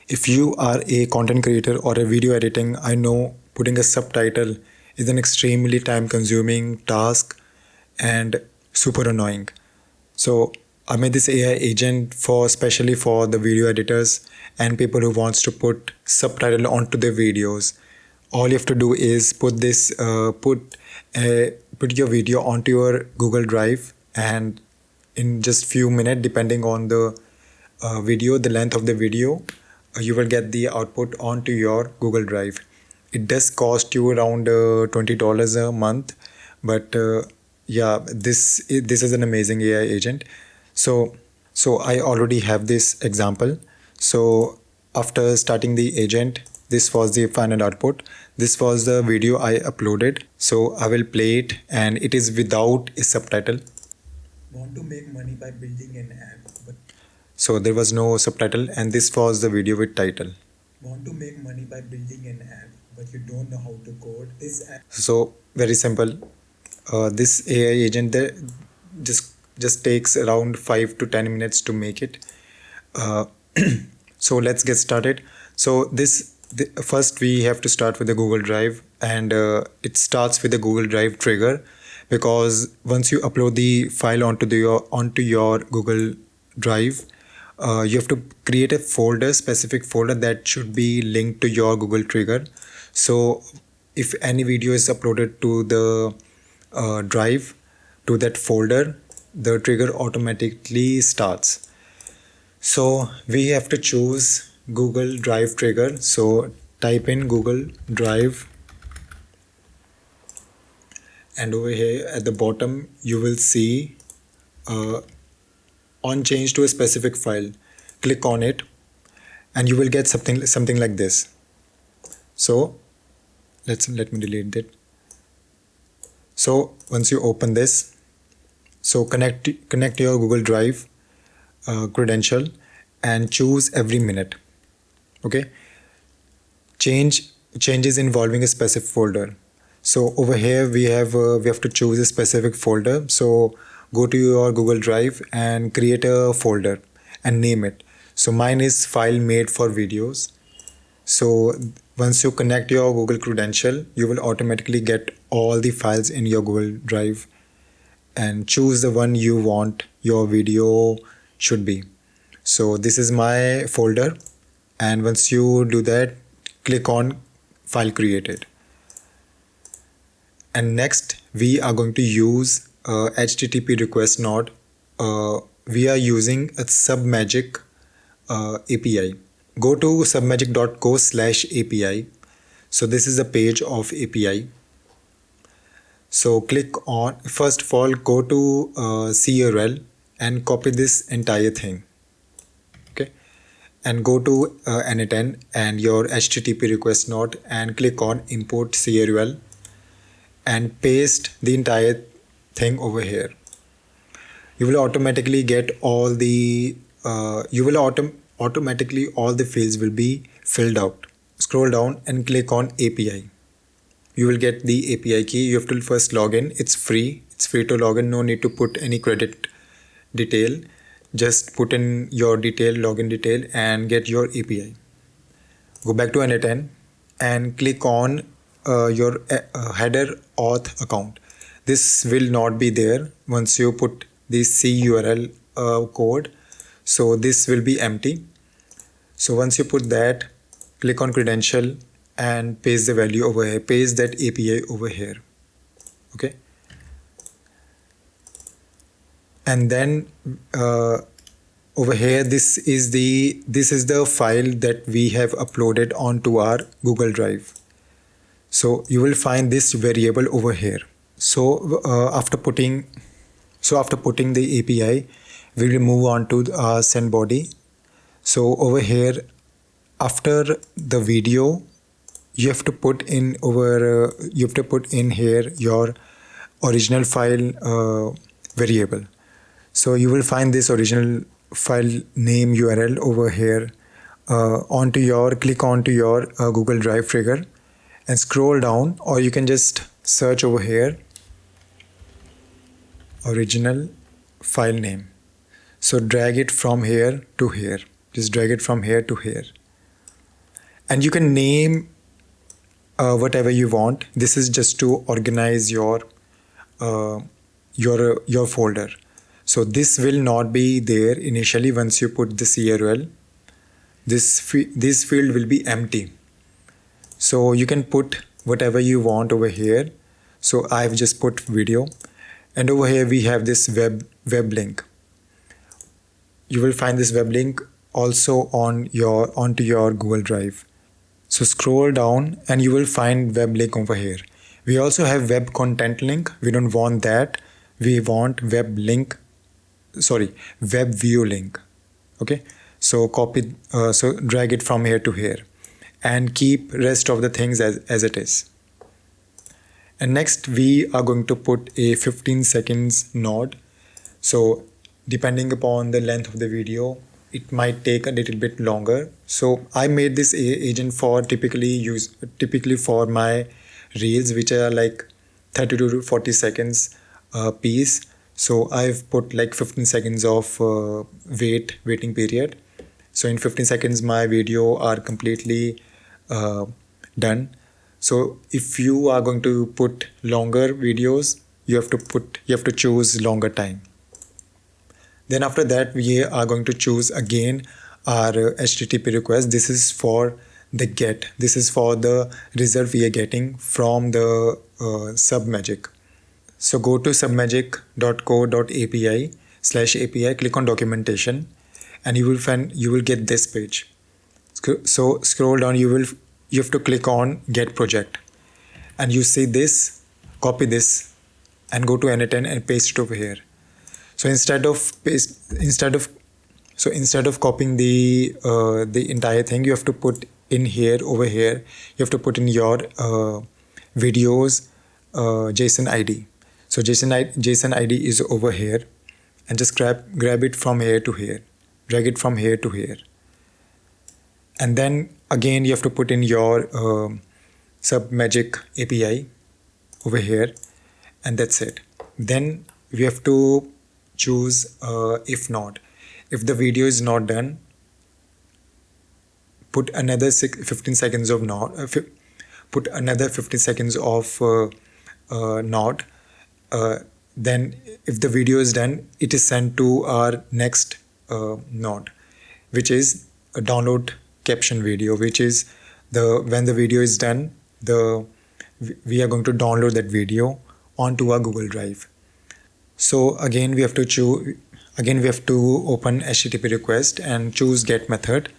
If you are a content creator or a video editing, I know putting a subtitle is an extremely time consuming task and super annoying. So I made this AI agent for especially for the video editors and people who wants to put subtitle onto their videos. All you have to do is put your video onto your Google Drive, and in just few minutes, depending on the the length of the video, you will get the output onto your Google Drive. It does cost you around $20 a month, but yeah, this is an amazing AI agent. So I already have this example. So after starting the agent, this was the final output. This was the video I uploaded. So I will play it, and it is without a subtitle. Want to make money by building an app, but so there was no subtitle, and this was the video with title. Want to make money by building an app, but you don't know how to code this app. So very simple. This AI agent there just takes around 5 to 10 minutes to make it. Uh, so let's get started. So first we have to start with the Google Drive, and it starts with the Google Drive trigger, because once you upload the file onto your Google Drive, you have to create a specific folder that should be linked to your Google trigger. So if any video is uploaded to the drive, to that folder, the trigger automatically starts. So we have to choose Google Drive trigger. So type in Google Drive, and over here at the bottom you will see on change to a specific file. Click on it, and you will get something like this. So let me delete it. So once you open this, so connect your Google Drive credential and choose every minute. Okay, changes involving a specific folder. So over here we have to choose a specific folder. So go to your Google Drive and create a folder and name it. So mine is file made for videos. So once you connect your Google credential, you will automatically get all the files in your Google Drive, and choose the one you want your video should be. So this is my folder, and once you do that, click on file created. And next we are going to use HTTP request node. We are using a Submagic API. Go to submagic.co/API. So this is the page of API. So click on, first of all, go to CURL and copy this entire thing. Okay, and go to N8n and your HTTP request node and click on import CURL and paste the entire thing over here. You will automatically get all the automatically all the fields will be filled out. Scroll down and click on API. You will get the API key. You have to first log in. It's free to log in. No need to put any credit detail. Just put in your detail, login detail, and get your API. Go back to N8n and click on your header auth account. This will not be there once you put the CURL code. So this will be empty. So once you put that, click on credential and paste the value over here. Paste that API over here. Okay. And then over here, this is the file that we have uploaded onto our Google Drive. So you will find this variable over here. So after putting the API, we will move on to send body. So over here, after the video, you have to put in here your original file variable. So you will find this original file name URL over here. Click onto your Google Drive trigger and scroll down, or you can just search over here original file name. So drag it from here to here. Just drag it from here to here. and you can name whatever you want. This is just to organize uh, your folder. So this will not be there initially. Once you put this URL, this field will be empty. So you can put whatever you want over here. So I've just put video, and over here we have this web link. You will find this web link also onto your Google Drive. So scroll down and you will find web link over here. We also have web content link. We don't want that. We want web view link. Okay. So drag it from here to here and keep rest of the things as it is. And next we are going to put a 15 seconds node. So depending upon the length of the video, it might take a little bit longer. So I made this agent for typically for my reels, which are like 30 to 40 seconds piece. So I've put like 15 seconds of waiting period. So in 15 seconds my video are completely done. So if you are going to put longer videos, you have to choose longer time. Then after that, we are going to choose again our HTTP request. This is for the get. This is for the result we are getting from the Submagic. So go to submagic.co.api/API, click on documentation, and you will get this page. So scroll down, you have to click on get project, and you see this, copy this, and go to N8n and paste it over here. So instead of copying the entire thing, you have to put in here over here. You have to put in your videos JSON ID. So JSON ID is over here, and just grab it from here to here, drag it from here to here, and then again you have to put in your Submagic API over here, and that's it. Then we have to choose if the video is not done, put another 15 seconds of not. Put another 15 seconds of not. Then if the video is done, it is sent to our next node, which is a download caption video, which is when the video is done, we are going to download that video onto our Google Drive. So again we have to open HTTP request and choose get method,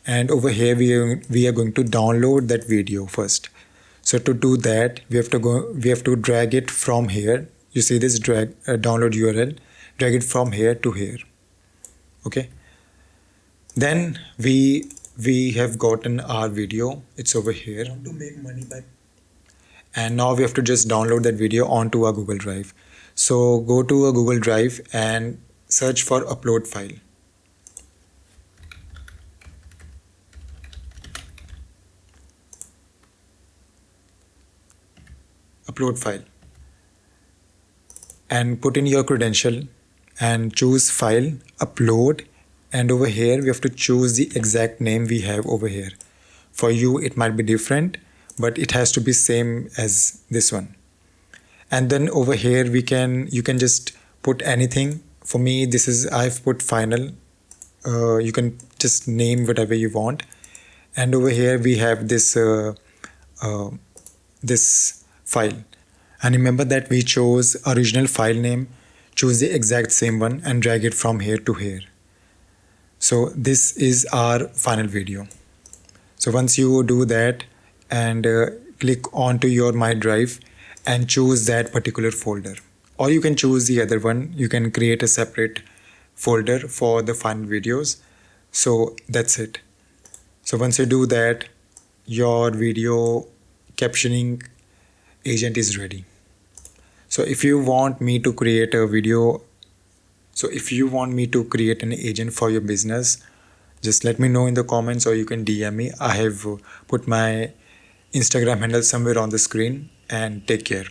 and over here we are going to download that video first. So to do that, we have to drag it from here. You see this download URL, drag it from here to here. Okay. Then we have gotten our video. It's over here. Want to make money by. And now we have to just download that video onto our Google Drive. So go to a Google Drive and search for upload file. Upload file. And put in your credential and choose file, upload, and over here we have to choose the exact name we have over here. For you it might be different, but it has to be same as this one. And then over here you can just put anything. For me, I've put final. You can just name whatever you want. And over here we have this this file. And remember that we chose original file name. Choose the exact same one and drag it from here to here. So this is our final video. So once you do that and click onto your My Drive and choose that particular folder, or you can choose the other one. You can create a separate folder for the final videos. So that's it. So once you do that, your video captioning agent is ready. So if you want me to create an agent for your business, just let me know in the comments, or you can DM me. I have put my Instagram handle somewhere on the screen, and take care.